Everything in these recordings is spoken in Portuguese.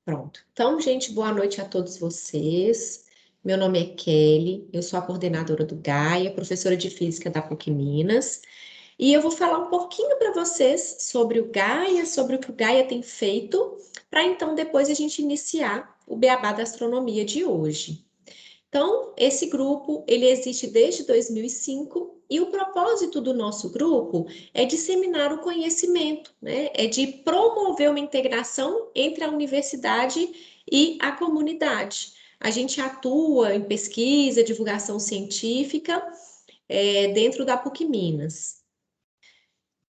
Pronto. Então, gente, boa noite a todos vocês. Meu nome é Kelly, eu sou a coordenadora do Gaia, professora de Física da PUC Minas, e eu vou falar um pouquinho para vocês sobre o Gaia, sobre o que o Gaia tem feito, para então depois a gente iniciar o Beabá da Astronomia de hoje. Então, esse grupo, ele existe desde 2005 e o propósito do nosso grupo é disseminar o conhecimento, né? É de promover uma integração entre a universidade e a comunidade. A gente atua em pesquisa, divulgação científica, dentro da PUC Minas.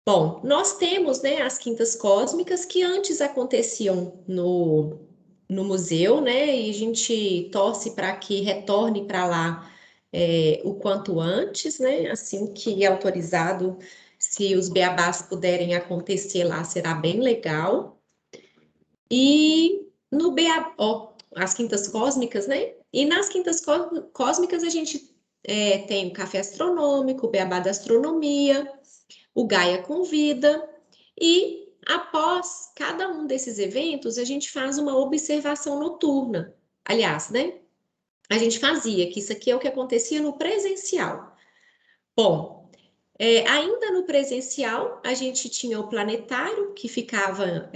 Bom, nós temos, né, as quintas cósmicas que antes aconteciam no museu, né? E a gente torce para que retorne para lá o quanto antes, né? Assim que é autorizado, se os beabás puderem acontecer lá, será bem legal. E no beabá, ó, as quintas cósmicas, né? E nas quintas cósmicas a gente tem o café astronômico, o beabá da astronomia, o Gaia Convida, e após cada um desses eventos, a gente faz uma observação noturna. Aliás, né? A gente fazia, que isso aqui é o que acontecia no presencial. Bom, ainda no presencial, a gente tinha o planetário, que ficava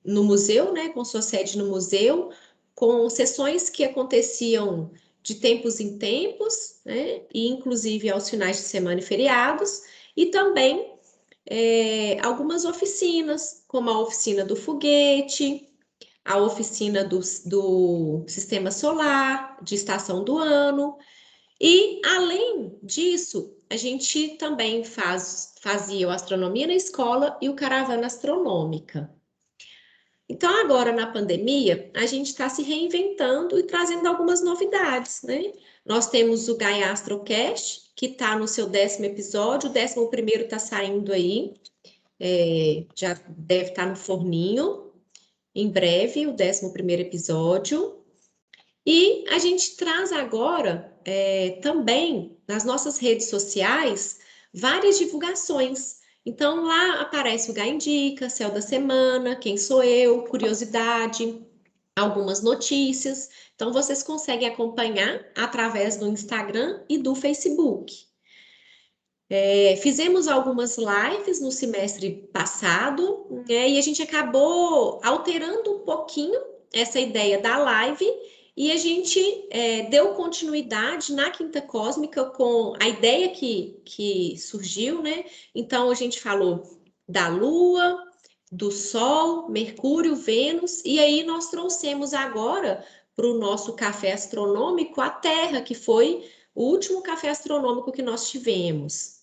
no museu, né? Com sua sede no museu, com sessões que aconteciam de tempos em tempos, né? E inclusive aos finais de semana e feriados, e também algumas oficinas, como a oficina do foguete, a oficina do sistema solar, de estação do ano. E, além disso, a gente também fazia o Astronomia na Escola e o Caravana Astronômica. Então, agora na pandemia, a gente está se reinventando e trazendo algumas novidades, né? Nós temos o Gaia Astrocast, que está no seu 10º episódio, o 11º está saindo aí, já deve estar no forninho, em breve, o 11º episódio. E a gente traz agora também nas nossas redes sociais várias divulgações. Então lá aparece o Gaia Indica, Céu da Semana, Quem Sou Eu, Curiosidade, algumas notícias. Então vocês conseguem acompanhar através do Instagram e do Facebook. Fizemos algumas lives no semestre passado, né, e a gente acabou alterando um pouquinho essa ideia da live e a gente deu continuidade na Quinta Cósmica com a ideia que surgiu, né? Então a gente falou da Lua, do Sol, Mercúrio, Vênus, e aí nós trouxemos agora para o nosso café astronômico a Terra, que foi o último café astronômico que nós tivemos.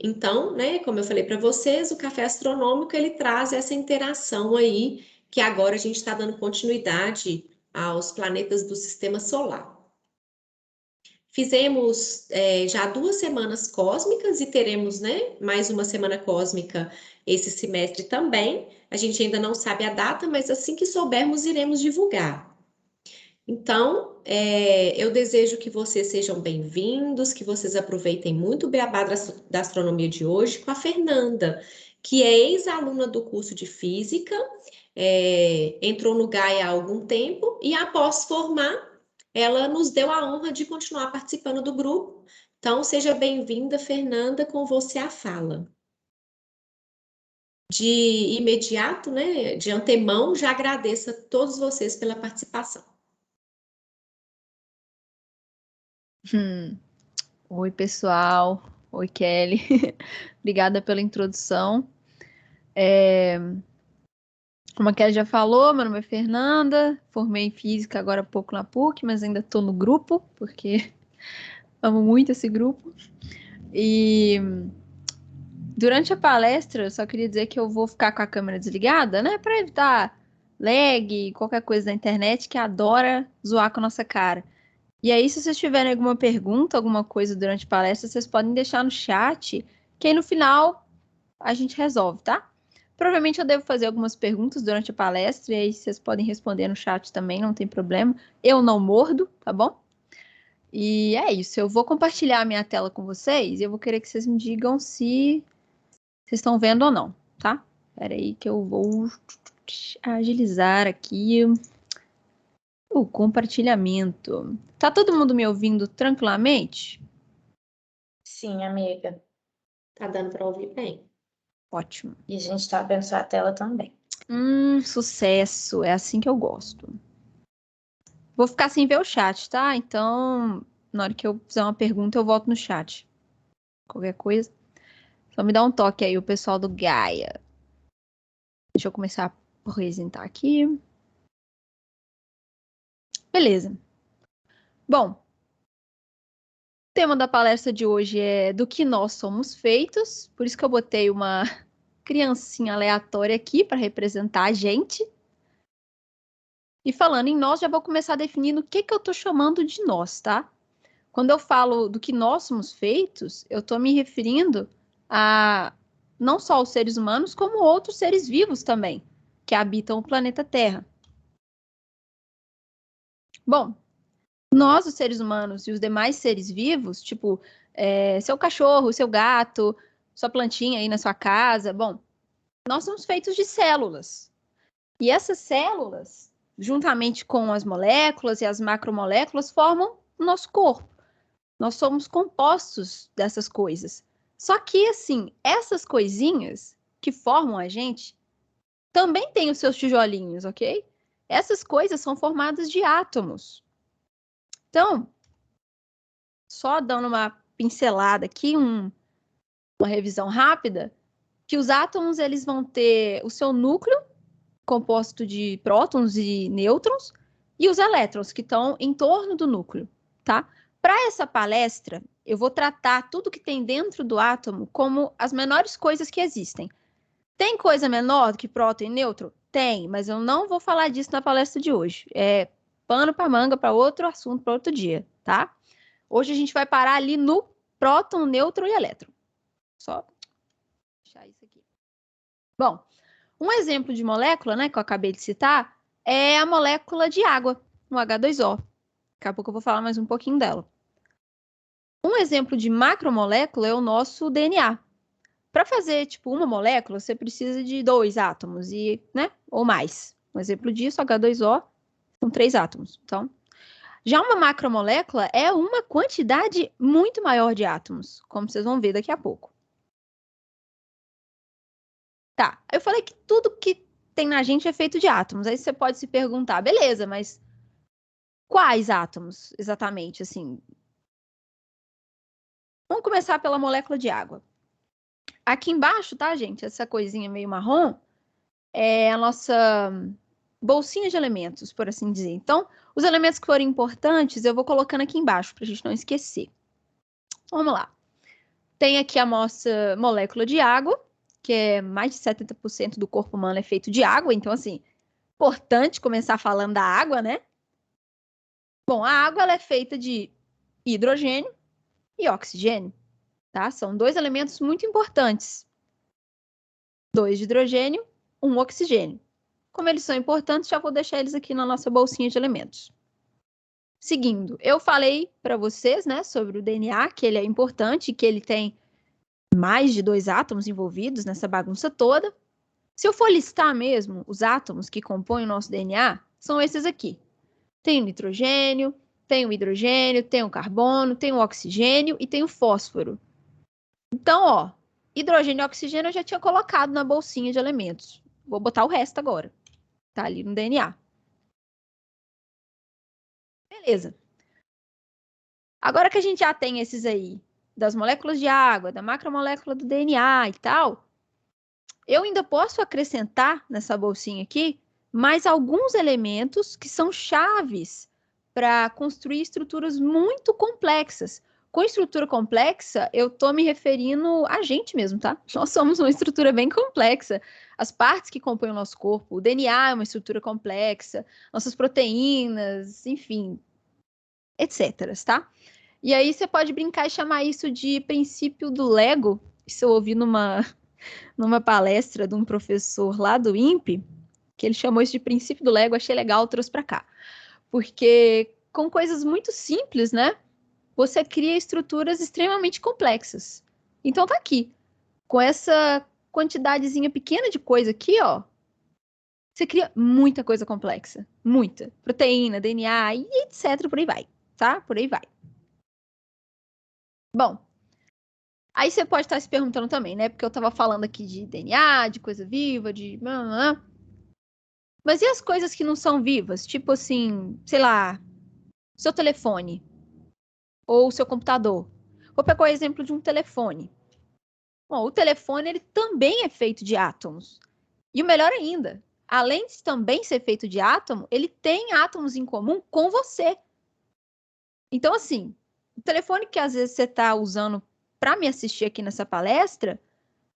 Então, né, como eu falei para vocês, o café astronômico ele traz essa interação aí, que agora a gente está dando continuidade aos planetas do sistema solar. Fizemos já 2 semanas cósmicas e teremos, né, mais uma semana cósmica esse semestre também. A gente ainda não sabe a data, mas assim que soubermos, iremos divulgar. Então, eu desejo que vocês sejam bem-vindos, que vocês aproveitem muito o Beabá da Astronomia de hoje com a Fernanda, que é ex-aluna do curso de Física, entrou no Gaia há algum tempo e, após formar, ela nos deu a honra de continuar participando do grupo. Então, seja bem-vinda, Fernanda, com você a fala. De imediato, né, de antemão, já agradeço a todos vocês pela participação. Oi, pessoal. Oi, Kelly. Obrigada pela introdução. Como a Kelly já falou, meu nome é Fernanda, formei em Física agora há pouco na PUC, mas ainda estou no grupo, porque amo muito esse grupo. E durante a palestra, eu só queria dizer que eu vou ficar com a câmera desligada, né, para evitar lag, qualquer coisa da internet que adora zoar com a nossa cara. E aí, se vocês tiverem alguma pergunta, alguma coisa durante a palestra, vocês podem deixar no chat, que aí no final a gente resolve, tá? Provavelmente eu devo fazer algumas perguntas durante a palestra, e aí vocês podem responder no chat também, não tem problema. Eu não mordo, tá bom? E é isso, eu vou compartilhar a minha tela com vocês e eu vou querer que vocês me digam se vocês estão vendo ou não, tá? Espera aí que eu vou agilizar aqui o compartilhamento. Tá todo mundo me ouvindo tranquilamente? Sim, amiga. Tá dando para ouvir bem. Ótimo. E a gente tá vendo sua tela também. Sucesso. É assim que eu gosto. Vou ficar sem ver o chat, tá? Então, na hora que eu fizer uma pergunta, eu volto no chat. Qualquer coisa. Só me dá um toque aí, o pessoal do Gaia. Deixa eu começar a apresentar aqui. Beleza. Bom, o tema da palestra de hoje é do que nós somos feitos. Por isso que eu botei uma criancinha aleatória aqui para representar a gente. E falando em nós, já vou começar definindo o que eu estou chamando de nós, tá? Quando eu falo do que nós somos feitos, eu estou me referindo a não só os seres humanos, como outros seres vivos também, que habitam o planeta Terra. Bom, nós, os seres humanos e os demais seres vivos, tipo seu cachorro, seu gato, sua plantinha aí na sua casa, bom, nós somos feitos de células. E essas células, juntamente com as moléculas e as macromoléculas, formam o nosso corpo. Nós somos compostos dessas coisas. Só que, assim, essas coisinhas que formam a gente também têm os seus tijolinhos, ok? Essas coisas são formadas de átomos. Então, só dando uma pincelada aqui, uma revisão rápida, que os átomos eles vão ter o seu núcleo composto de prótons e nêutrons e os elétrons que estão em torno do núcleo, tá? Para essa palestra, eu vou tratar tudo que tem dentro do átomo como as menores coisas que existem. Tem coisa menor do que próton e nêutron? Tem, mas eu não vou falar disso na palestra de hoje. É pano para manga para outro assunto, para outro dia, tá? Hoje a gente vai parar ali no próton, nêutron e elétron. Só deixar isso aqui. Bom, um exemplo de molécula, né, que eu acabei de citar, é a molécula de água, o H2O. Daqui a pouco eu vou falar mais um pouquinho dela. Um exemplo de macromolécula é o nosso DNA. Para fazer, tipo, uma molécula, você precisa de 2 átomos, né, ou mais. Um exemplo disso, H2O, são 3 átomos. Então, já uma macromolécula é uma quantidade muito maior de átomos, como vocês vão ver daqui a pouco. Tá, eu falei que tudo que tem na gente é feito de átomos. Aí você pode se perguntar, beleza, mas quais átomos exatamente, assim? Vamos começar pela molécula de água. Aqui embaixo, tá, gente? Essa coisinha meio marrom é a nossa bolsinha de elementos, por assim dizer. Então, os elementos que forem importantes, eu vou colocando aqui embaixo, para a gente não esquecer. Vamos lá. Tem aqui a nossa molécula de água, que é mais de 70% do corpo humano é feito de água. Então, assim, importante começar falando da água, né? Bom, a água ela é feita de hidrogênio e oxigênio, tá? São 2 elementos muito importantes. 2 de hidrogênio, 1 oxigênio. Como eles são importantes, já vou deixar eles aqui na nossa bolsinha de elementos. Seguindo, eu falei para vocês, né, sobre o DNA, que ele é importante, que ele tem mais de 2 átomos envolvidos nessa bagunça toda. Se eu for listar mesmo os átomos que compõem o nosso DNA, são esses aqui. Tem o nitrogênio, tem o hidrogênio, tem o carbono, tem o oxigênio e tem o fósforo. Então, ó, hidrogênio e oxigênio eu já tinha colocado na bolsinha de elementos. Vou botar o resto agora. Tá ali no DNA. Beleza. Agora que a gente já tem esses aí, das moléculas de água, da macromolécula do DNA e tal, eu ainda posso acrescentar nessa bolsinha aqui mais alguns elementos que são chaves para construir estruturas muito complexas. Com estrutura complexa, eu estou me referindo a gente mesmo, tá? Nós somos uma estrutura bem complexa. As partes que compõem o nosso corpo, o DNA é uma estrutura complexa, nossas proteínas, enfim, etc, tá? E aí você pode brincar e chamar isso de princípio do Lego. Isso eu ouvi numa palestra de um professor lá do INPE, que ele chamou isso de princípio do Lego, achei legal, trouxe para cá. Porque com coisas muito simples, né? Você cria estruturas extremamente complexas. Então tá aqui. Com essa quantidadezinha pequena de coisa aqui, ó, Você cria muita coisa complexa. Muita. Proteína, DNA e etc. Por aí vai. Tá? Por aí vai. Bom, aí você pode estar se perguntando também, né? Porque eu estava falando aqui de DNA, de coisa viva, de... Mas e as coisas que não são vivas? Tipo assim, sei lá, seu telefone ou seu computador. Vou pegar o exemplo de um telefone. Bom, o telefone ele também é feito de átomos. E o melhor ainda, além de também ser feito de átomo, ele tem átomos em comum com você. Então, assim, o telefone que às vezes você está usando para me assistir aqui nessa palestra,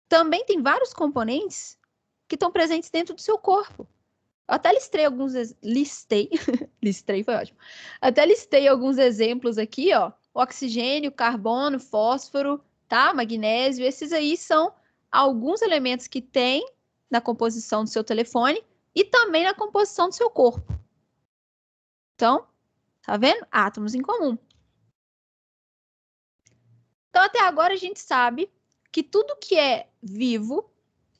também tem vários componentes que estão presentes dentro do seu corpo. Eu até listei foi ótimo. Até listei alguns exemplos aqui, ó. Oxigênio, carbono, fósforo, tá? Magnésio, esses aí são alguns elementos que tem na composição do seu telefone e também na composição do seu corpo. Então, tá vendo? Átomos em comum. Então, até agora a gente sabe que tudo que é vivo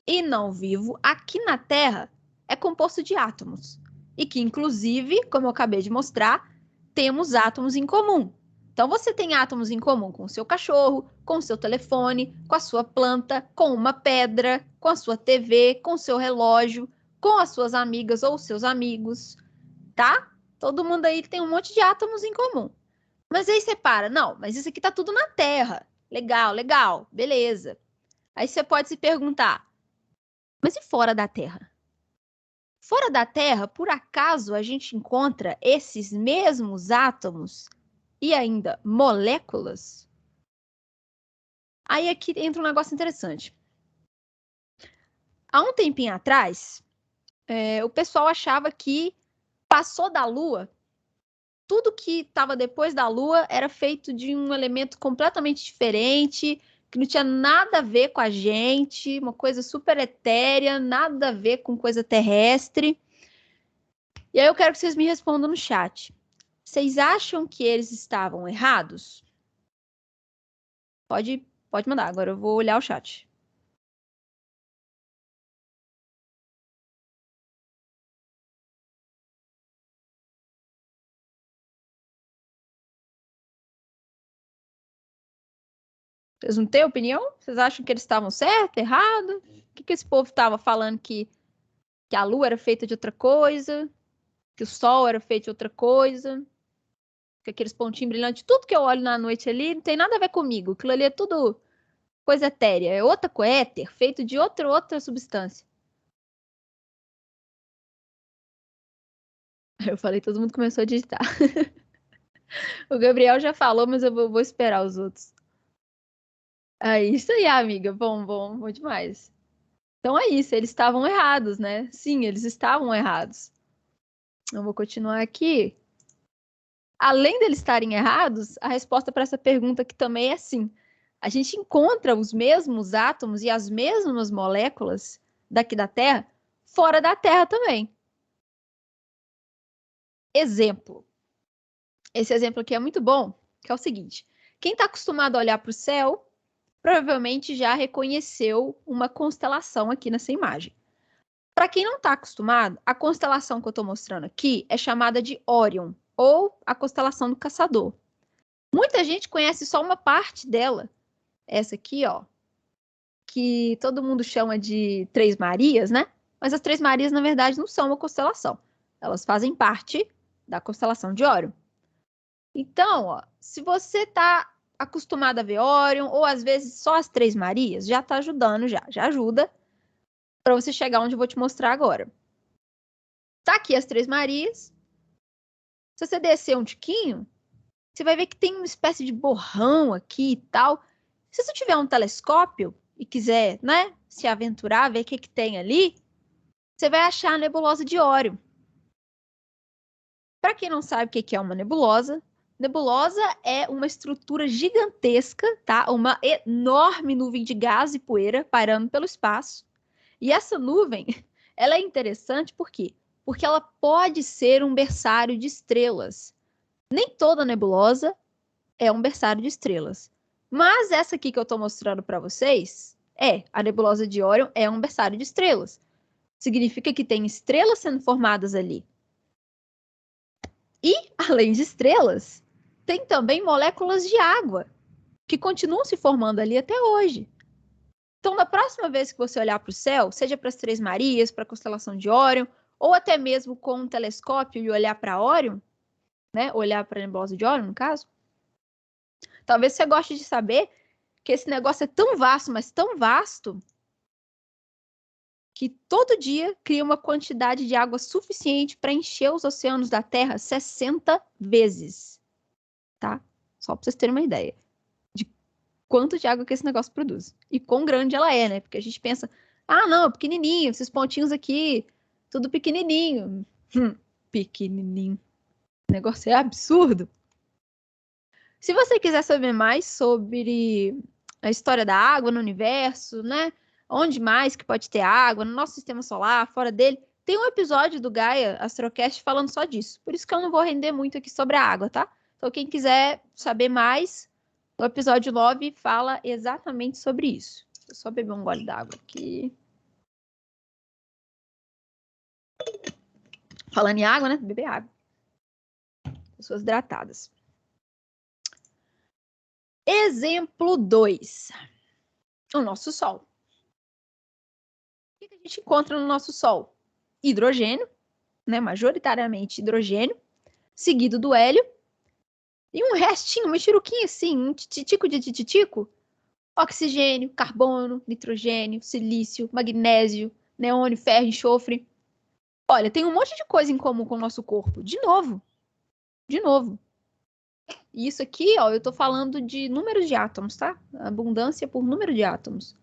e não vivo aqui na Terra é composto de átomos. E que, inclusive, como eu acabei de mostrar, temos átomos em comum. Então, você tem átomos em comum com o seu cachorro, com o seu telefone, com a sua planta, com uma pedra, com a sua TV, com o seu relógio, com as suas amigas ou seus amigos, tá? Todo mundo aí tem um monte de átomos em comum. Mas aí você para, não, mas isso aqui tá tudo na Terra. Legal, legal, beleza. Aí você pode se perguntar, mas e fora da Terra? Fora da Terra, por acaso a gente encontra esses mesmos átomos e ainda moléculas? Aí aqui entra um negócio interessante. Há um tempinho atrás, o pessoal achava que passou da Lua, tudo que estava depois da Lua era feito de um elemento completamente diferente, que não tinha nada a ver com a gente, uma coisa super etérea, nada a ver com coisa terrestre. E aí eu quero que vocês me respondam no chat. Vocês acham que eles estavam errados? Pode mandar, agora eu vou olhar o chat. Vocês não têm opinião? Vocês acham que eles estavam certo, errado? O que esse povo estava falando que a Lua era feita de outra coisa, que o Sol era feito de outra coisa, que aqueles pontinhos brilhantes, tudo que eu olho na noite ali não tem nada a ver comigo. Aquilo ali é tudo coisa etérea, é outra coisa, éter, feito de outra substância. Eu falei, todo mundo começou a digitar. O Gabriel já falou, mas eu vou esperar os outros. É isso aí, amiga. Bom demais. Então é isso, eles estavam errados, né? Sim, eles estavam errados. Eu vou continuar aqui. Além deles estarem errados, a resposta para essa pergunta aqui também é sim. A gente encontra os mesmos átomos e as mesmas moléculas daqui da Terra fora da Terra também. Exemplo. Esse exemplo aqui é muito bom, que é o seguinte. Quem está acostumado a olhar para o céu, provavelmente já reconheceu uma constelação aqui nessa imagem. Para quem não está acostumado, a constelação que eu estou mostrando aqui é chamada de Órion, ou a constelação do Caçador. Muita gente conhece só uma parte dela, essa aqui, ó, que todo mundo chama de Três Marias, né? Mas as Três Marias, na verdade, não são uma constelação. Elas fazem parte da constelação de Órion. Então, ó, se você está acostumado a ver Órion, ou às vezes só as Três Marias, já está ajudando, já ajuda para você chegar onde eu vou te mostrar agora. Tá aqui as Três Marias. Se você descer um tiquinho, você vai ver que tem uma espécie de borrão aqui e tal. Se você tiver um telescópio e quiser, né, se aventurar, ver o que tem ali, você vai achar a nebulosa de Órion. Para quem não sabe o que é uma nebulosa, nebulosa é uma estrutura gigantesca, tá? Uma enorme nuvem de gás e poeira pairando pelo espaço. E essa nuvem, ela é interessante por quê? Porque ela pode ser um berçário de estrelas. Nem toda nebulosa é um berçário de estrelas. Mas essa aqui que eu estou mostrando para vocês, a nebulosa de Órion é um berçário de estrelas. Significa que tem estrelas sendo formadas ali. E, além de estrelas, tem também moléculas de água, que continuam se formando ali até hoje. Então, na próxima vez que você olhar para o céu, seja para as Três Marias, para a constelação de Órion, ou até mesmo com um telescópio e olhar para Órion, né? Olhar para a nebulosa de Órion, no caso, talvez você goste de saber que esse negócio é tão vasto, mas tão vasto, que todo dia cria uma quantidade de água suficiente para encher os oceanos da Terra 60 vezes, tá? Só para vocês terem uma ideia de quanto de água que esse negócio produz. E quão grande ela é, né? Porque a gente pensa, ah, não, pequenininho, esses pontinhos aqui, tudo pequenininho. Pequenininho. O negócio é absurdo. Se você quiser saber mais sobre a história da água no universo, né? Onde mais que pode ter água, no nosso sistema solar, fora dele, tem um episódio do Gaia Astrocast falando só disso. Por isso que eu não vou render muito aqui sobre a água, tá? Então, quem quiser saber mais, o episódio 9 fala exatamente sobre isso. Vou só beber um gole d'água aqui. Falando em água, né? Beber água. Pessoas hidratadas. Exemplo 2. O nosso Sol. O que a gente encontra no nosso Sol? Hidrogênio, né? Majoritariamente hidrogênio, seguido do hélio, e um restinho, uma tiruquinha assim, um titico de titico, oxigênio, carbono, nitrogênio, silício, magnésio, neônio, ferro, enxofre. Olha, tem um monte de coisa em comum com o nosso corpo. De novo. E isso aqui, ó, eu tô falando de números de átomos, tá? Abundância por número de átomos.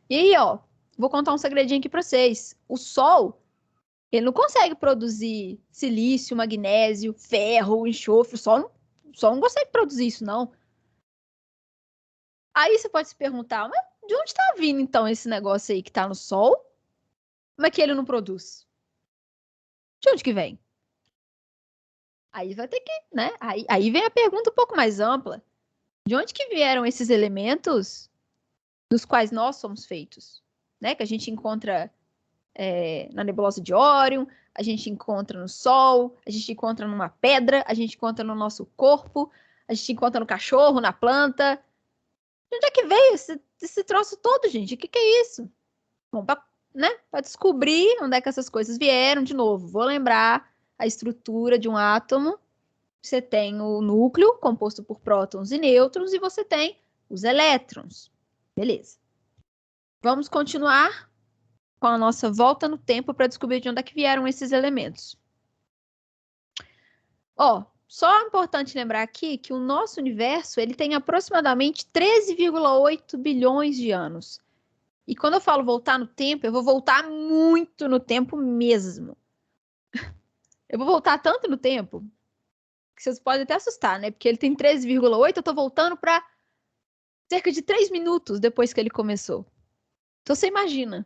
E aí, ó, vou contar um segredinho aqui pra vocês. O Sol, ele não consegue produzir silício, magnésio, ferro, enxofre. O Sol não consegue produzir isso, não. Aí você pode se perguntar, mas de onde tá vindo, então, esse negócio aí que tá no Sol, mas que ele não produz? De onde que vem? Aí vai ter que, né? Aí vem a pergunta um pouco mais ampla. De onde que vieram esses elementos dos quais nós somos feitos? Né? Que a gente encontra na nebulosa de Órion, a gente encontra no Sol, a gente encontra numa pedra, a gente encontra no nosso corpo, a gente encontra no cachorro, na planta. De onde é que veio esse troço todo, gente? O que é isso? Bom, para descobrir onde é que essas coisas vieram, de novo, vou lembrar a estrutura de um átomo. Você tem o núcleo, composto por prótons e nêutrons, e você tem os elétrons. Beleza. Vamos continuar com a nossa volta no tempo para descobrir de onde é que vieram esses elementos. Ó, só é importante lembrar aqui que o nosso universo ele tem aproximadamente 13,8 bilhões de anos. E quando eu falo voltar no tempo, eu vou voltar muito no tempo mesmo. Eu vou voltar tanto no tempo que vocês podem até assustar, né? Porque ele tem 13,8, eu tô voltando para cerca de 3 minutos depois que ele começou. Então você imagina.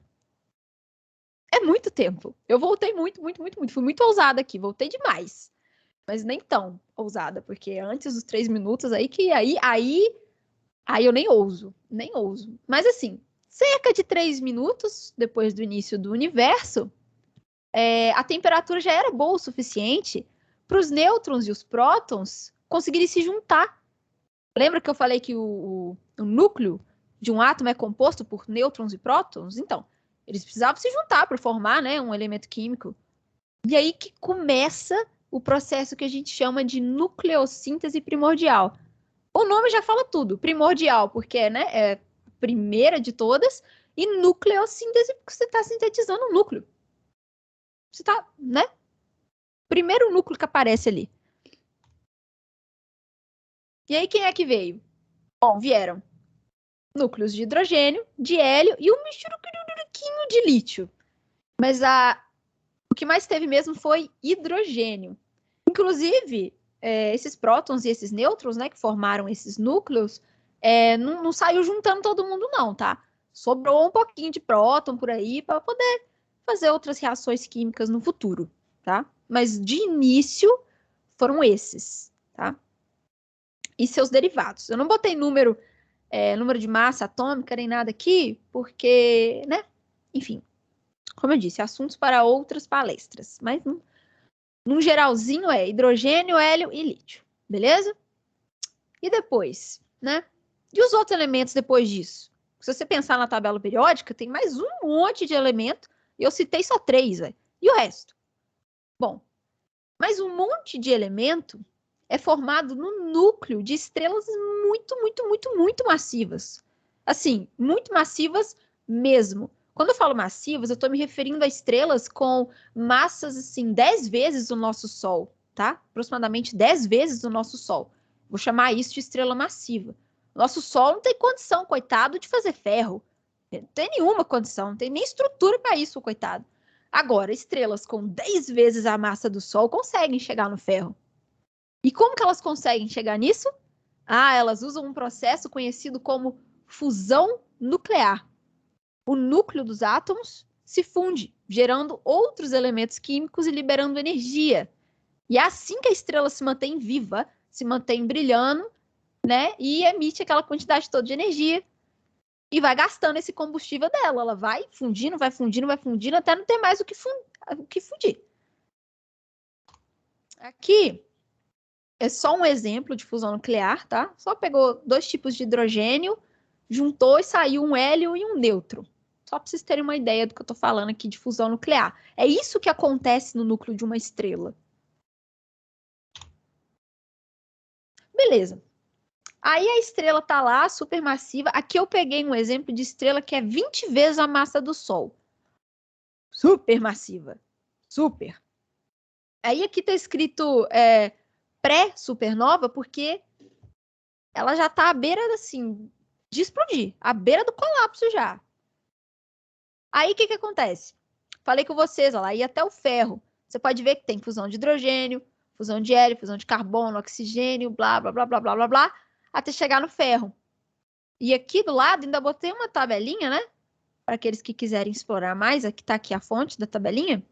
É muito tempo. Eu voltei muito. Fui muito ousada aqui, voltei demais. Mas nem tão ousada, porque antes dos 3 minutos aí eu nem ouso. Mas assim, cerca de 3 minutos depois do início do universo, a temperatura já era boa o suficiente para os nêutrons e os prótons conseguirem se juntar. Lembra que eu falei que o núcleo de um átomo é composto por nêutrons e prótons? Então, eles precisavam se juntar para formar, né, um elemento químico. E aí que começa o processo que a gente chama de nucleossíntese primordial. O nome já fala tudo. Primordial, porque né, é a primeira de todas, e nucleossíntese, porque você está sintetizando um núcleo. Você está, né? Primeiro núcleo que aparece ali. E aí, quem é que veio? Bom, vieram núcleos de hidrogênio, de hélio e um michuruquinho de lítio. Mas o que mais teve mesmo foi hidrogênio. Inclusive, esses prótons e esses nêutrons, né, que formaram esses núcleos, não saiu juntando todo mundo, não, tá? Sobrou um pouquinho de próton por aí para poder fazer outras reações químicas no futuro, tá? Mas de início foram esses, tá? E seus derivados. Eu não botei número de massa atômica nem nada aqui, porque, né? Enfim, Como eu disse, assuntos para outras palestras. Mas, num geralzinho, é hidrogênio, hélio e lítio. Beleza? E depois, né? E os outros elementos depois disso? Se você pensar na tabela periódica, tem mais um monte de elemento. E eu citei só 3, velho. E o resto? Bom, mas um monte de elemento é formado no núcleo de estrelas muito massivas. Assim, muito massivas mesmo. Quando eu falo massivas, eu estou me referindo a estrelas com massas, assim, 10 vezes o nosso Sol, tá? Aproximadamente 10 vezes o nosso Sol. Vou chamar isso de estrela massiva. Nosso Sol não tem condição, coitado, de fazer ferro. Não tem nenhuma condição, não tem nem estrutura para isso, coitado. Agora, estrelas com 10 vezes a massa do Sol conseguem chegar no ferro. E como que elas conseguem chegar nisso? Ah, elas usam um processo conhecido como fusão nuclear. O núcleo dos átomos se funde, gerando outros elementos químicos e liberando energia. E é assim que a estrela se mantém viva, se mantém brilhando, né? E emite aquela quantidade toda de energia. E vai gastando esse combustível dela. Ela vai fundindo, até não ter mais o que fundir. Aqui é só um exemplo de fusão nuclear, tá? Só pegou 2 tipos de hidrogênio, juntou e saiu um hélio e um nêutron. Só para vocês terem uma ideia do que eu estou falando aqui de fusão nuclear. É isso que acontece no núcleo de uma estrela. Beleza. Aí a estrela tá lá, supermassiva. Aqui eu peguei um exemplo de estrela que é 20 vezes a massa do Sol. Supermassiva. Super. Aí aqui tá escrito pré-supernova, porque ela já tá à beira, assim, de explodir. À beira do colapso já. Aí o que acontece? Falei com vocês, ó lá, ia até o ferro. Você pode ver que tem fusão de hidrogênio, fusão de hélio, fusão de carbono, oxigênio, blá, blá, blá, blá, blá, blá, blá, até chegar no ferro. E aqui do lado ainda botei uma tabelinha, né? Para aqueles que quiserem explorar mais, aqui tá aqui a fonte da tabelinha.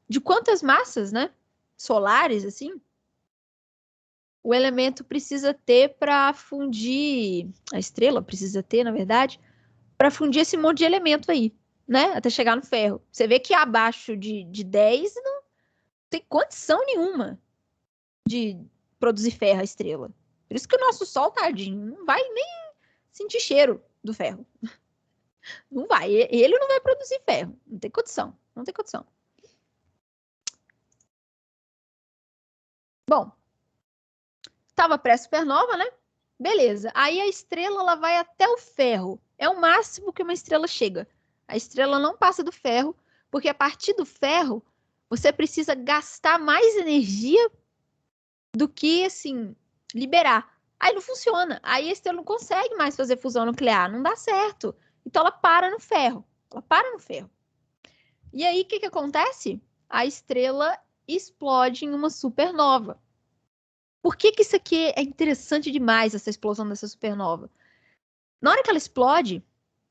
De quantas massas, né? Solares, assim, o elemento precisa ter para fundir, a estrela precisa ter, na verdade, para fundir esse monte de elemento aí, né? Até chegar no ferro. Você vê que abaixo de 10 não tem condição nenhuma de produzir ferro a estrela. Por isso que o nosso Sol, tadinho, não vai nem sentir cheiro do ferro. Não vai. Ele não vai produzir ferro. Não tem condição. Não tem condição. Bom, estava pré-supernova, né? Beleza. Aí a estrela ela vai até o ferro. É o máximo que uma estrela chega. A estrela não passa do ferro, porque a partir do ferro você precisa gastar mais energia do que, assim, liberar. Aí não funciona. Aí a estrela não consegue mais fazer fusão nuclear. Não dá certo. Então ela para no ferro. Ela para no ferro. E aí o que acontece? A estrela explode em uma supernova. Por que isso aqui é interessante demais, essa explosão dessa supernova? Na hora que ela explode,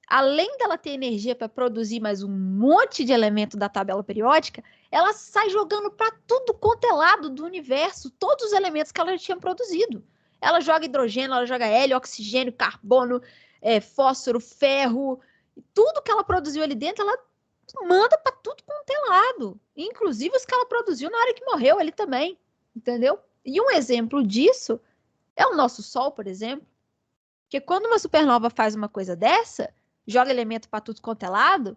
além dela ter energia para produzir mais um monte de elemento da tabela periódica, ela sai jogando para tudo quanto é lado do universo, todos os elementos que ela já tinha produzido. Ela joga hidrogênio, ela joga hélio, oxigênio, carbono, fósforo, ferro, tudo que ela produziu ali dentro, ela manda para tudo quanto é lado. Inclusive os que ela produziu na hora que morreu ali também, entendeu? E um exemplo disso é o nosso Sol, por exemplo, que quando uma supernova faz uma coisa dessa, joga elemento para tudo quanto é lado,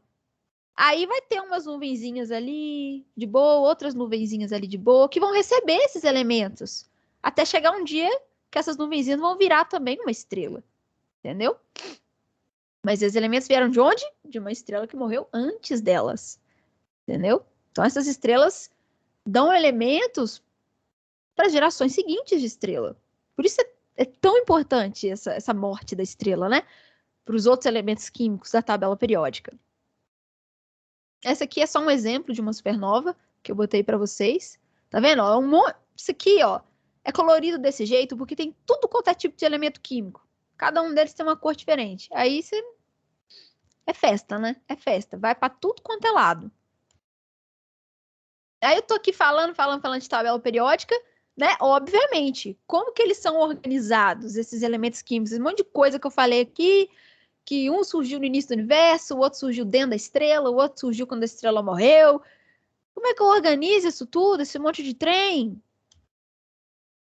aí vai ter umas nuvenzinhas ali de boa, outras nuvenzinhas ali de boa, que vão receber esses elementos, até chegar um dia que essas nuvenzinhas vão virar também uma estrela, entendeu? Mas esses elementos vieram de onde? De uma estrela que morreu antes delas, entendeu? Então essas estrelas dão elementos para as gerações seguintes de estrela. Por isso é tão importante essa morte da estrela, né? Para os outros elementos químicos da tabela periódica. Essa aqui é só um exemplo de uma supernova que eu botei para vocês. Tá vendo? Isso aqui, ó, é colorido desse jeito porque tem tudo quanto é tipo de elemento químico. Cada um deles tem uma cor diferente. Aí você... é festa, né? É festa. Vai para tudo quanto é lado. Aí eu tô aqui falando de tabela periódica, né? Obviamente, como que eles são organizados, esses elementos químicos, um monte de coisa que eu falei aqui, que um surgiu no início do universo, o outro surgiu dentro da estrela, o outro surgiu quando a estrela morreu. Como é que eu organizo isso tudo, esse monte de trem?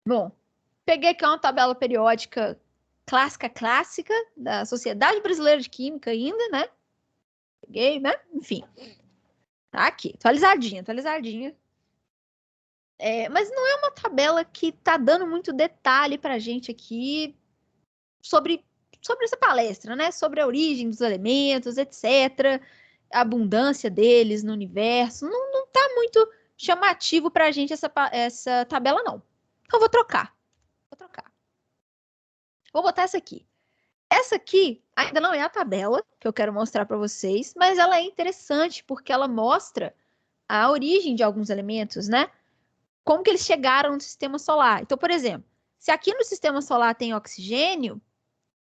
Bom, peguei aqui uma tabela periódica clássica da Sociedade Brasileira de Química ainda, né? Peguei, né? Enfim. Tá aqui, atualizadinha. Mas não é uma tabela que tá dando muito detalhe pra gente aqui sobre essa palestra, né? Sobre a origem dos elementos, etc. A abundância deles no universo. Não tá muito chamativo pra gente essa tabela, não. Então, eu vou trocar. Vou botar essa aqui. Essa aqui ainda não é a tabela que eu quero mostrar para vocês, mas ela é interessante porque ela mostra a origem de alguns elementos, né? Como que eles chegaram no sistema solar. Então, por exemplo, se aqui no sistema solar tem oxigênio,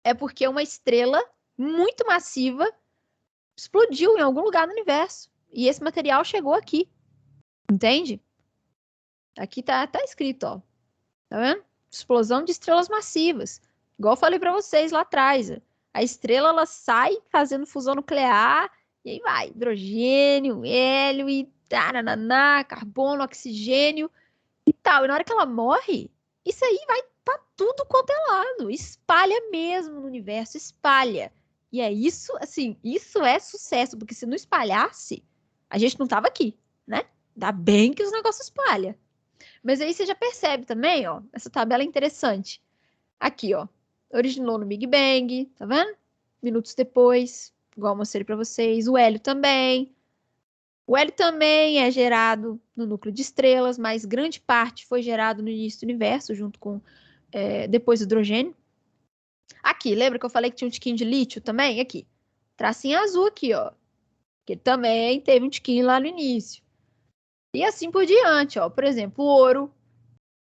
é porque uma estrela muito massiva explodiu em algum lugar no universo. E esse material chegou aqui. Entende? Aqui tá escrito, ó. Tá vendo? Explosão de estrelas massivas. Igual eu falei para vocês lá atrás. A estrela, ela sai fazendo fusão nuclear, e aí vai. Hidrogênio, hélio e tarananá, carbono, oxigênio e tal. E na hora que ela morre, isso aí vai para tudo quanto é lado. Espalha mesmo no universo, espalha. E é isso, assim, isso é sucesso, porque se não espalhasse, a gente não tava aqui, né? Ainda bem que os negócios espalham. Mas aí você já percebe também, ó, essa tabela é interessante. Aqui, ó, originou no Big Bang, tá vendo? Minutos depois, igual eu mostrei para vocês. O hélio também. O hélio também é gerado no núcleo de estrelas, mas grande parte foi gerado no início do universo, junto com depois do hidrogênio. Aqui, lembra que eu falei que tinha um tiquinho de lítio também? Aqui, tracinho azul aqui, ó. Que também teve um tiquinho lá no início. E assim por diante, ó. Por exemplo, o ouro.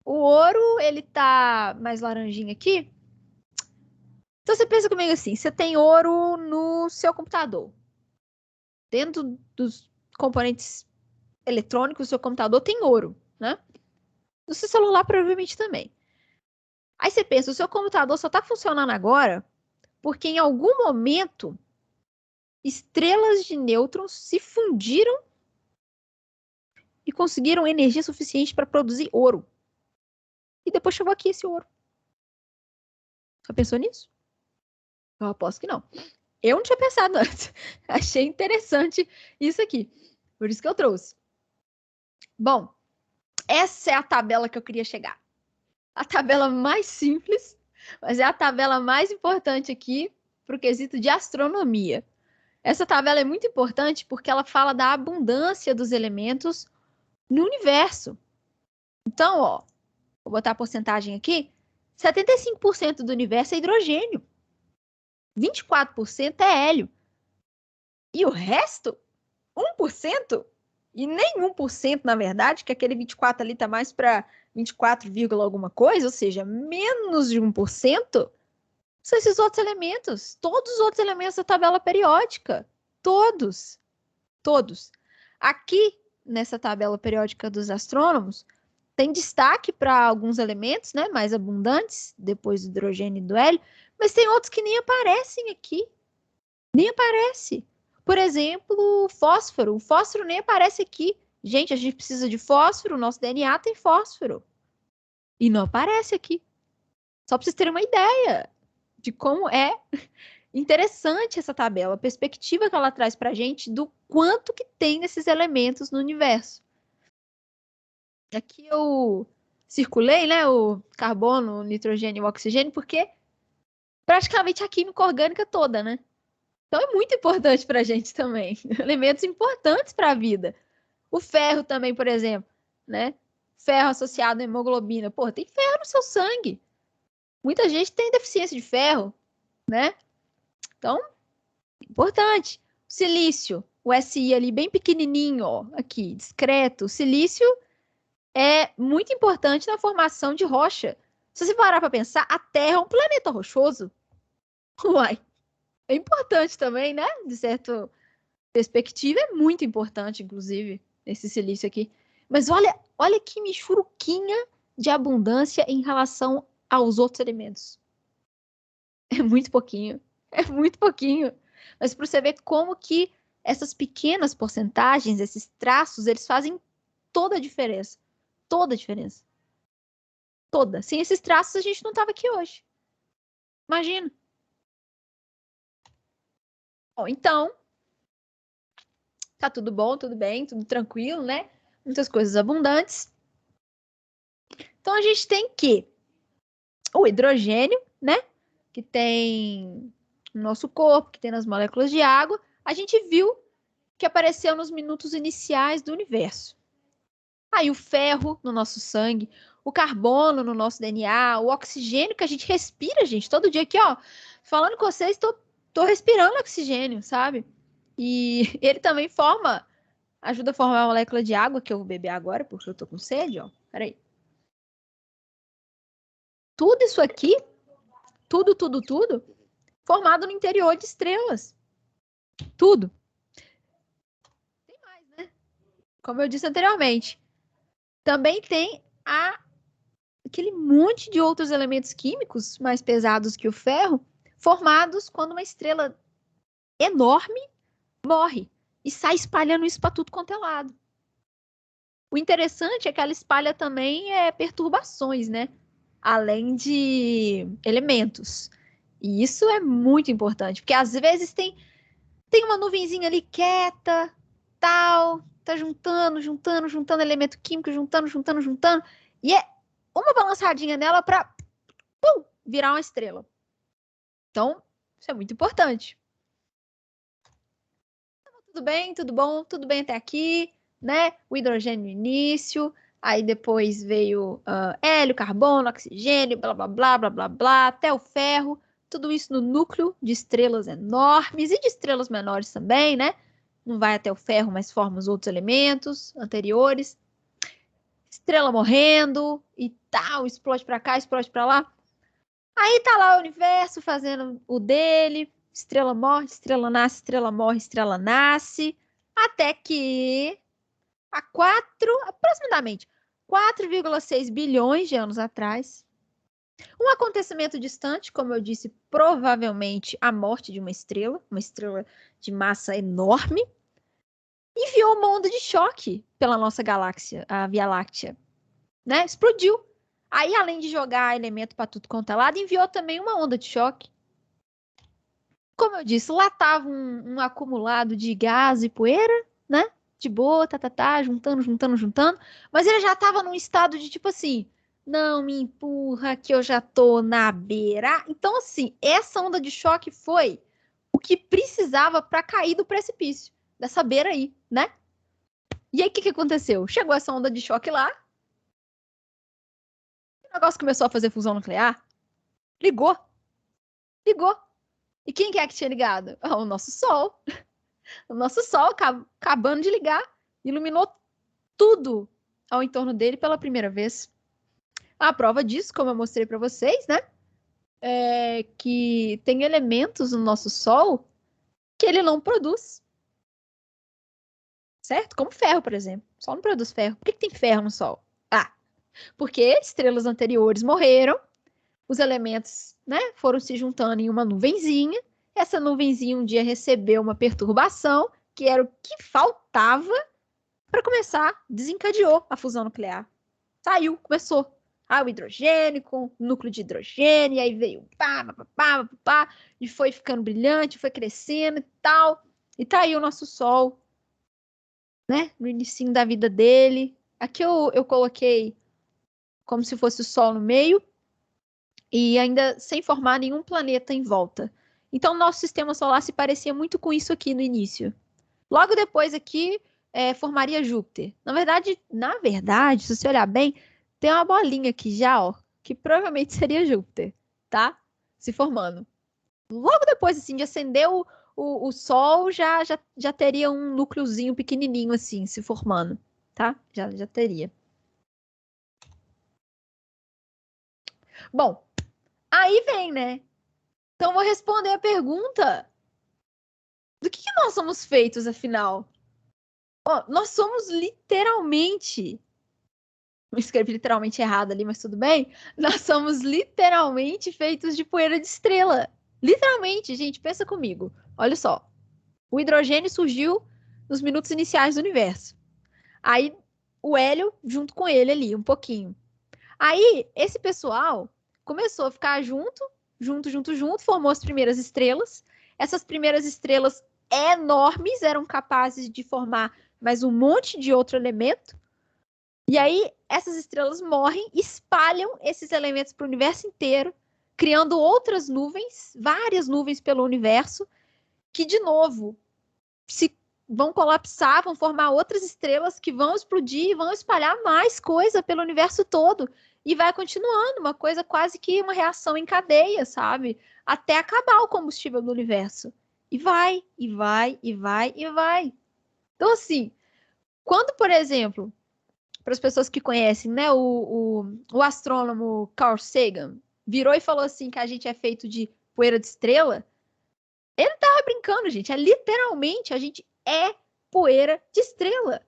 O ouro, ele tá mais laranjinho aqui. Então, você pensa comigo assim, você tem ouro no seu computador. Dentro dos componentes eletrônicos do seu computador tem ouro, né? No seu celular, provavelmente também. Aí você pensa, o seu computador só tá funcionando agora porque em algum momento estrelas de nêutrons se fundiram e conseguiram energia suficiente para produzir ouro. E depois chegou aqui esse ouro. Já pensou nisso? Eu aposto que não. Eu não tinha pensado antes. Achei interessante isso aqui. Por isso que eu trouxe. Bom, essa é a tabela que eu queria chegar. A tabela mais simples, mas é a tabela mais importante aqui para o quesito de astronomia. Essa tabela é muito importante porque ela fala da abundância dos elementos no universo. Então, ó, vou botar a porcentagem aqui. 75% do universo é hidrogênio. 24% é hélio. E o resto, 1%, e nem 1%, na verdade, que aquele 24 ali tá mais para 24, alguma coisa, ou seja, menos de 1%, são esses outros elementos. Todos os outros elementos da tabela periódica. Todos. Aqui, nessa tabela periódica dos astrônomos, tem destaque para alguns elementos, né, mais abundantes, depois do hidrogênio e do hélio, mas tem outros que nem aparecem aqui. Nem aparece. Por exemplo, o fósforo. O fósforo nem aparece aqui. Gente, a gente precisa de fósforo, o nosso DNA tem fósforo. E não aparece aqui. Só para vocês terem uma ideia de como é interessante essa tabela, a perspectiva que ela traz para a gente do quanto que tem desses elementos no universo. Aqui eu circulei, né, o carbono, o nitrogênio e o oxigênio, porque praticamente a química orgânica toda, né? Então é muito importante para a gente também. Elementos importantes para a vida. O ferro também, por exemplo, né? Ferro associado à hemoglobina. Pô, tem ferro no seu sangue. Muita gente tem deficiência de ferro, né? Então, importante. O silício, o Si ali bem pequenininho, ó, aqui, discreto. O silício é muito importante na formação de rocha. Se você parar para pensar, a Terra é um planeta rochoso. Uai, é importante também, né? De certa perspectiva, é muito importante, inclusive, esse silício aqui. Mas olha que michuruquinha de abundância em relação aos outros elementos. É muito pouquinho. É muito pouquinho. Mas para você ver como que essas pequenas porcentagens, esses traços, eles fazem toda a diferença. Toda a diferença. Toda. Sem esses traços, a gente não estava aqui hoje. Imagina. Bom, então, tá tudo bom, tudo bem, tudo tranquilo, né? Muitas coisas abundantes. Então, a gente tem que o hidrogênio, né? Que tem no nosso corpo, que tem nas moléculas de água. A gente viu que apareceu nos minutos iniciais do universo. Aí o ferro no nosso sangue, o carbono no nosso DNA, o oxigênio que a gente respira, gente, todo dia aqui, ó. Falando com vocês, tô respirando oxigênio, sabe? E ele também ajuda a formar a molécula de água, que eu vou beber agora, porque eu tô com sede, ó. Peraí. Tudo isso aqui, tudo, formado no interior de estrelas. Tudo. Tem mais, né? Como eu disse anteriormente. Também tem aquele monte de outros elementos químicos mais pesados que o ferro, formados quando uma estrela enorme morre e sai espalhando isso para tudo quanto é lado. O interessante é que ela espalha também perturbações, né? Além de elementos. E isso é muito importante, porque às vezes tem uma nuvenzinha ali quieta, tal, tá juntando elemento químico, juntando, e é uma balançadinha nela para virar uma estrela. Então, isso é muito importante. Tudo bem, tudo bom, tudo bem até aqui, né? O hidrogênio no início, aí depois veio hélio, carbono, oxigênio, blá, blá, blá, blá, blá, blá, até o ferro, tudo isso no núcleo de estrelas enormes e de estrelas menores também, né? Não vai até o ferro, mas forma os outros elementos anteriores. Estrela morrendo e tal, explode para cá, explode para lá. Aí tá lá o universo fazendo o dele, estrela morre, estrela nasce, estrela morre, estrela nasce, até que aproximadamente 4,6 bilhões de anos atrás, um acontecimento distante, como eu disse, provavelmente a morte de uma estrela de massa enorme, enviou uma onda de choque pela nossa galáxia, a Via Láctea, né? Explodiu. Aí, além de jogar elemento para tudo quanto é lado, enviou também uma onda de choque. Como eu disse, lá estava um acumulado de gás e poeira, né? De boa, juntando. Mas ele já estava num estado de tipo assim, não me empurra que eu já tô na beira. Então, assim, essa onda de choque foi o que precisava para cair do precipício, dessa beira aí, né? E aí, o que aconteceu? Chegou essa onda de choque lá, o negócio começou a fazer fusão nuclear, ligou. E quem que é que tinha ligado? O nosso Sol. O nosso Sol, acabando de ligar, iluminou tudo ao entorno dele pela primeira vez. A prova disso, como eu mostrei para vocês, né? É que tem elementos no nosso Sol que ele não produz. Certo? Como ferro, por exemplo. O Sol não produz ferro. Por que tem ferro no Sol? Porque estrelas anteriores morreram, os elementos, né, foram se juntando em uma nuvenzinha. Essa nuvenzinha um dia recebeu uma perturbação, que era o que faltava para começar, desencadeou a fusão nuclear. Saiu, começou. O hidrogênio com núcleo de hidrogênio, aí veio pá, e foi ficando brilhante, foi crescendo e tal. E tá aí o nosso Sol, né, no início da vida dele. Aqui eu coloquei como se fosse o Sol no meio, e ainda sem formar nenhum planeta em volta. Então, nosso sistema solar se parecia muito com isso aqui no início. Logo depois aqui, formaria Júpiter. Na verdade, se você olhar bem, tem uma bolinha aqui já, ó, que provavelmente seria Júpiter, tá? Se formando. Logo depois, assim, de acender o Sol, já teria um núcleozinho pequenininho, assim, se formando, tá? Já teria. Bom, aí vem, né? Então, vou responder a pergunta: do que nós somos feitos, afinal? Nós somos literalmente... Eu escrevi literalmente errado ali, mas tudo bem. Nós somos literalmente feitos de poeira de estrela. Literalmente, gente, pensa comigo. Olha só. O hidrogênio surgiu nos minutos iniciais do universo. Aí o hélio junto com ele ali, um pouquinho. Aí esse pessoal começou a ficar junto, formou as primeiras estrelas. Essas primeiras estrelas enormes eram capazes de formar mais um monte de outro elemento. E aí essas estrelas morrem, espalham esses elementos para o universo inteiro, criando outras nuvens, várias nuvens pelo universo, que de novo vão colapsar, vão formar outras estrelas que vão explodir e vão espalhar mais coisa pelo universo todo. E vai continuando, uma coisa quase que uma reação em cadeia, sabe? Até acabar o combustível do universo. E vai, e vai, e vai, e vai. Então, assim, quando, por exemplo, para as pessoas que conhecem, né, o astrônomo Carl Sagan virou e falou assim que a gente é feito de poeira de estrela, ele não tava brincando, gente. É literalmente, a gente é poeira de estrela.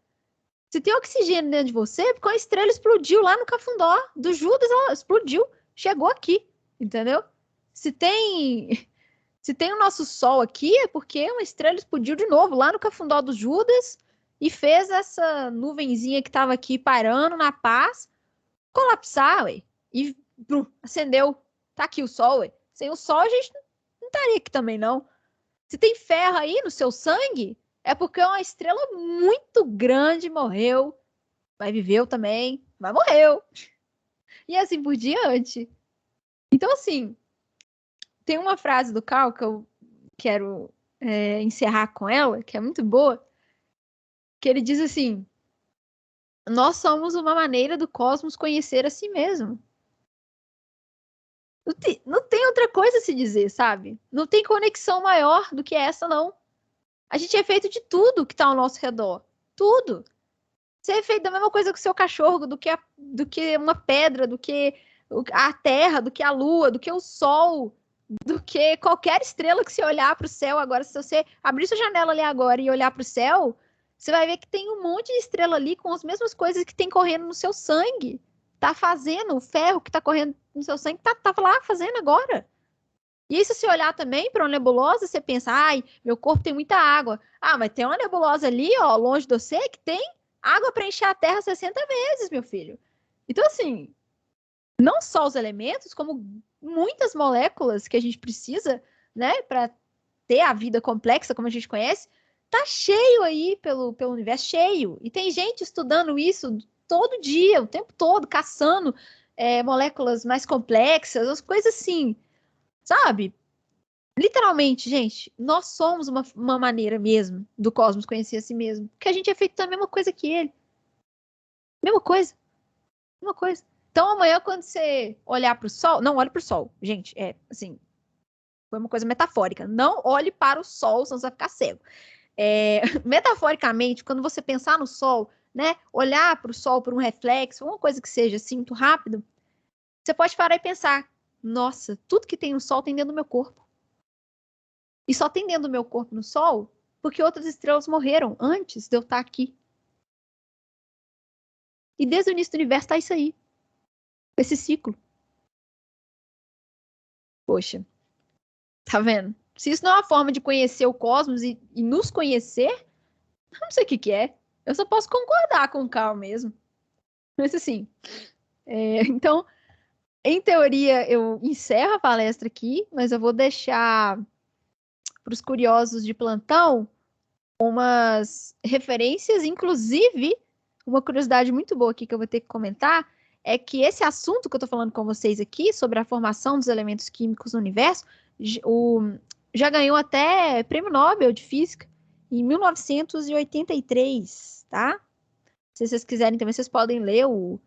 Se tem oxigênio dentro de você, é porque uma estrela explodiu lá no Cafundó do Judas, ela explodiu, chegou aqui, entendeu? Se tem o nosso Sol aqui, é porque uma estrela explodiu de novo lá no Cafundó do Judas e fez essa nuvenzinha que estava aqui pairando na paz colapsar, ué. E acendeu. Tá aqui o Sol, ué. Sem o Sol a gente não estaria aqui também, não. Se tem ferro aí no seu sangue, é porque uma estrela muito grande morreu. Mas viveu também, mas morreu. E assim por diante. Então, assim, tem uma frase do Carl que eu quero encerrar com ela, que é muito boa, que ele diz assim: nós somos uma maneira do cosmos conhecer a si mesmo. Não tem outra coisa a se dizer, sabe? Não tem conexão maior do que essa, não. A gente é feito de tudo que está ao nosso redor. Tudo. Você é feito da mesma coisa que o seu cachorro, do que uma pedra, do que a terra, do que a lua, do que o sol, do que qualquer estrela que você olhar para o céu. Agora, se você abrir sua janela ali agora e olhar para o céu, você vai ver que tem um monte de estrela ali com as mesmas coisas que tem correndo no seu sangue. Tá fazendo o ferro que tá correndo no seu sangue, tá lá fazendo agora. E aí, se você olhar também para uma nebulosa, você pensa, ai, meu corpo tem muita água. Ah, mas tem uma nebulosa ali, ó, longe de você, que tem água para encher a Terra 60 vezes, meu filho. Então, assim, não só os elementos, como muitas moléculas que a gente precisa, né, para ter a vida complexa como a gente conhece, tá cheio aí pelo universo, cheio. E tem gente estudando isso todo dia, o tempo todo, caçando moléculas mais complexas, as coisas assim, sabe? Literalmente, gente, nós somos uma maneira mesmo do cosmos conhecer a si mesmo. Porque a gente é feito da mesma coisa que ele. Mesma coisa. Mesma coisa. Então, amanhã, quando você olhar para o sol, não olhe para o sol, gente, assim, foi uma coisa metafórica. Não olhe para o sol, senão você vai ficar cego. Metaforicamente, quando você pensar no sol, né, olhar para o sol por um reflexo, uma coisa que seja assim, muito rápido, você pode parar e pensar, nossa, tudo que tem no sol tem dentro do meu corpo. E só tem dentro do meu corpo no sol porque outras estrelas morreram antes de eu estar aqui. E desde o início do universo está isso aí. Esse ciclo. Poxa, tá vendo? Se isso não é uma forma de conhecer o cosmos e nos conhecer, eu não sei o que é. Eu só posso concordar com o Carl mesmo. Mas assim, então, em teoria, eu encerro a palestra aqui, mas eu vou deixar para os curiosos de plantão umas referências, inclusive, uma curiosidade muito boa aqui que eu vou ter que comentar é que esse assunto que eu estou falando com vocês aqui, sobre a formação dos elementos químicos no universo, já ganhou até prêmio Nobel de Física em 1983, tá? Se vocês quiserem também, vocês podem ler o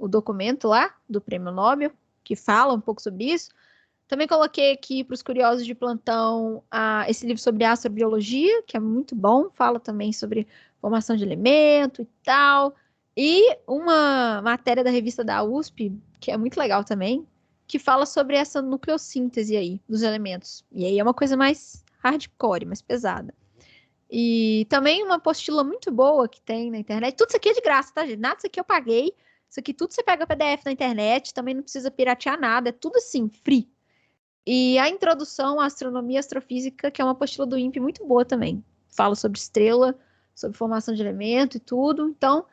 documento lá do prêmio Nobel, que fala um pouco sobre isso. Também coloquei aqui para os curiosos de plantão esse livro sobre astrobiologia, que é muito bom, fala também sobre formação de elemento e tal. E uma matéria da revista da USP, que é muito legal também, que fala sobre essa nucleossíntese aí dos elementos. E aí é uma coisa mais hardcore, mais pesada. E também uma apostila muito boa que tem na internet. Tudo isso aqui é de graça, tá, gente? Nada disso aqui eu paguei. Isso aqui tudo você pega PDF na internet, também não precisa piratear nada, é tudo assim, free. E a introdução à astronomia e astrofísica, que é uma apostila do INPE muito boa também. Fala sobre estrela, sobre formação de elemento e tudo. Então,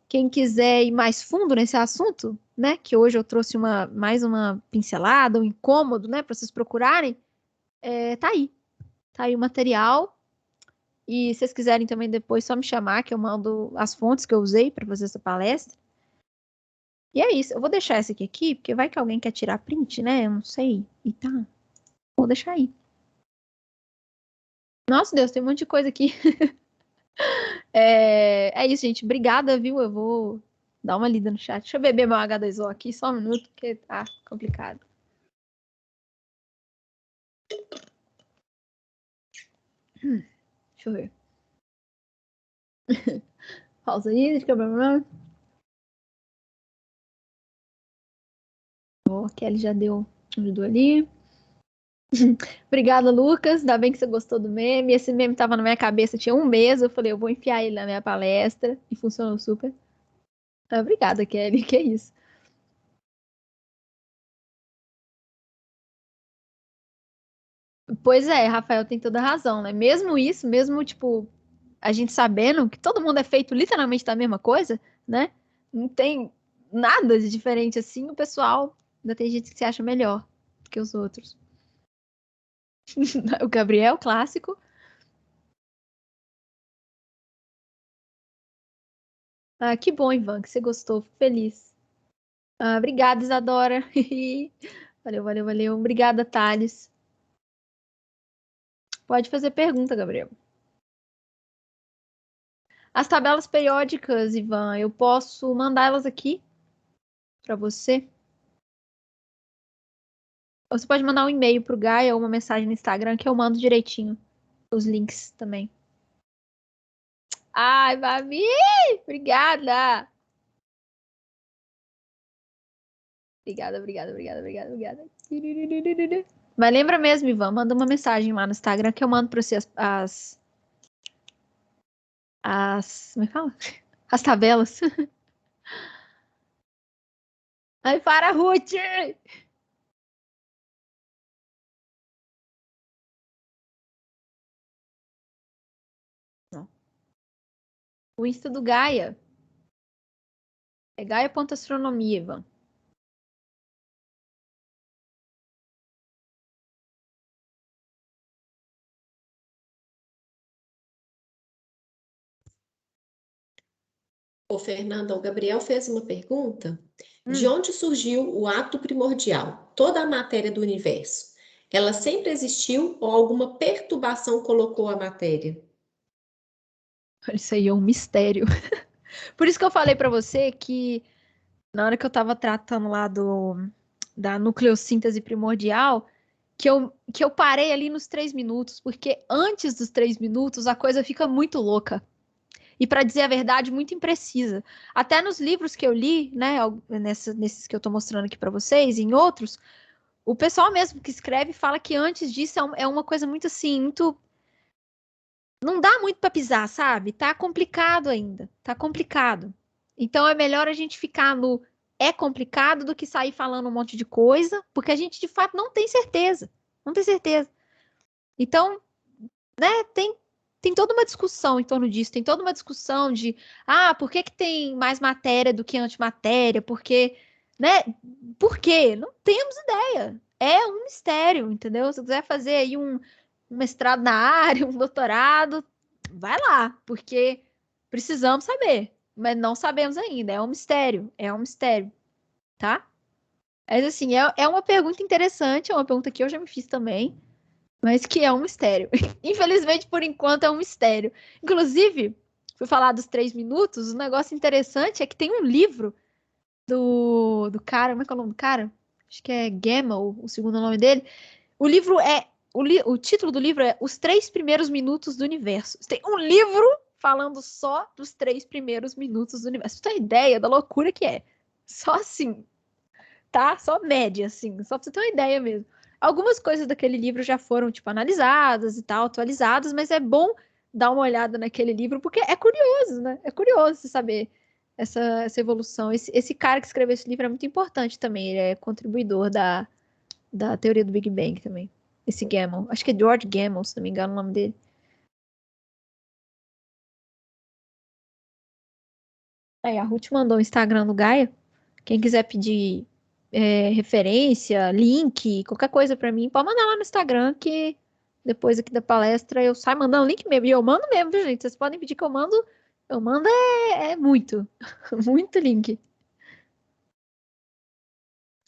quem quiser ir mais fundo nesse assunto, né? Que hoje eu trouxe mais uma pincelada, um incômodo, né? Para vocês procurarem, tá aí. Tá aí o material. E se vocês quiserem também depois, só me chamar, que eu mando as fontes que eu usei para fazer essa palestra. E é isso. Eu vou deixar essa aqui, porque vai que alguém quer tirar print, né? Eu não sei. E tá. Vou deixar aí. Nossa, Deus, tem um monte de coisa aqui. É isso, gente. Obrigada, viu? Eu vou dar uma lida no chat. Deixa eu beber meu H2O aqui, só um minuto, porque tá complicado. Deixa eu ver. Pausa aí, deixa eu ver. A Kelly já ajudou ali. Obrigada, Lucas. Ainda bem que você gostou do meme. Esse meme tava na minha cabeça, tinha um mês. Eu falei, eu vou enfiar ele na minha palestra. E funcionou super. Obrigada, Kelly. Que isso. Pois é, Rafael tem toda a razão, né? Mesmo isso, mesmo, tipo, a gente sabendo que todo mundo é feito literalmente da mesma coisa, né? Não tem nada de diferente assim, o pessoal ainda tem gente que se acha melhor que os outros. O Gabriel, clássico. Ah, que bom, Ivan, que você gostou. Fico feliz. Ah, obrigada, Isadora. Valeu, valeu, valeu. Obrigada, Thales. Pode fazer pergunta, Gabriel. As tabelas periódicas, Ivan, eu posso mandá-las aqui para você. Ou você pode mandar um e-mail pro Gaia ou uma mensagem no Instagram que eu mando direitinho os links também. Ai, Babi! Obrigada! Obrigada, obrigada, obrigada, obrigada, obrigada. Mas lembra mesmo, Ivan, manda uma mensagem lá no Instagram que eu mando pra você como é que fala? As tabelas. Ai, para, Ruth! Não. O Insta do Gaia. É gaia.astronomia, Ivan. Ô, Fernanda, o Gabriel fez uma pergunta. De onde surgiu o ato primordial? Toda a matéria do universo. Ela sempre existiu ou alguma perturbação colocou a matéria? Isso aí é um mistério. Por isso que eu falei pra você que na hora que eu tava tratando lá da nucleossíntese primordial, que eu parei ali nos 3 minutos, porque antes dos 3 minutos a coisa fica muito louca. E para dizer a verdade, muito imprecisa. Até nos livros que eu li, né, nesses que eu tô mostrando aqui para vocês, e em outros, o pessoal mesmo que escreve fala que antes disso é uma coisa muito assim, muito. Não dá muito para pisar, sabe? Tá complicado ainda. Tá complicado. Então é melhor a gente ficar no é complicado do que sair falando um monte de coisa, porque a gente de fato não tem certeza. Não tem certeza. Então, né, tem toda uma discussão em torno disso, tem toda uma discussão de, por que que tem mais matéria do que antimatéria? Porque, né, por quê? Não temos ideia. É um mistério, entendeu? Se quiser fazer aí um mestrado na área, um doutorado, vai lá, porque precisamos saber, mas não sabemos ainda, é um mistério, tá? Mas assim, é uma pergunta interessante, é uma pergunta que eu já me fiz também, mas que é um mistério. Infelizmente, por enquanto, é um mistério. Inclusive, fui falar dos 3 minutos, um negócio interessante é que tem um livro do cara, como é que é o nome do cara? Acho que é Gamel, o segundo nome dele. O livro é. O título do livro é Os 3 Primeiros Minutos do Universo. Tem um livro falando só dos 3 primeiros minutos do universo. Você tem ideia da loucura que é? Só assim, tá? Só média, assim, só pra você ter uma ideia mesmo. Algumas coisas daquele livro já foram, tipo, analisadas e tal, atualizadas, mas é bom dar uma olhada naquele livro, porque é curioso, né? É curioso saber essa evolução. Esse cara que escreveu esse livro é muito importante também, ele é contribuidor da teoria do Big Bang também. Esse Gamow. Acho que é George Gamow, se não me engano o nome dele. Aí, a Ruth mandou o Instagram do Gaia. Quem quiser pedir referência, link, qualquer coisa pra mim, pode mandar lá no Instagram que depois aqui da palestra eu saio mandando link mesmo. E eu mando mesmo, viu, gente? Vocês podem pedir que eu mando. Eu mando muito. Muito link.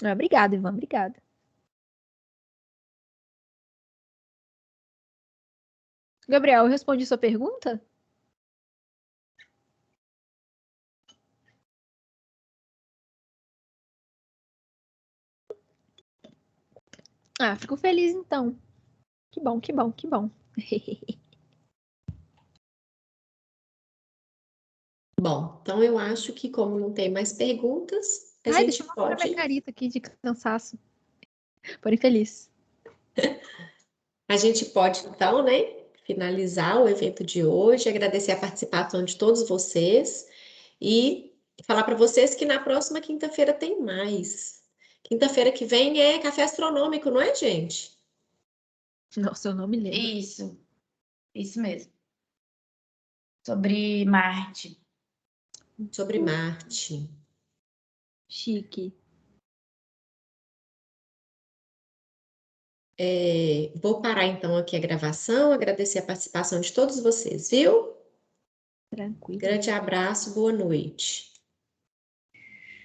Obrigada, Ivan. Obrigada. Gabriel, eu respondi sua pergunta? Ah, fico feliz então. Que bom, que bom, que bom. Bom, então eu acho que como não tem mais perguntas, a Ai, deixa gente eu mostrar minha pode, carita aqui de cansaço. Porém feliz. então, né, finalizar o evento de hoje, agradecer a participação de todos vocês e falar para vocês que na próxima quinta-feira tem mais. Quinta-feira que vem é café astronômico, não é, gente? Nossa, eu não me lembro. Isso mesmo. Sobre Marte. Sobre Marte. Chique. Vou parar então aqui a gravação, agradecer a participação de todos vocês, viu? Tranquilo. Grande abraço, boa noite.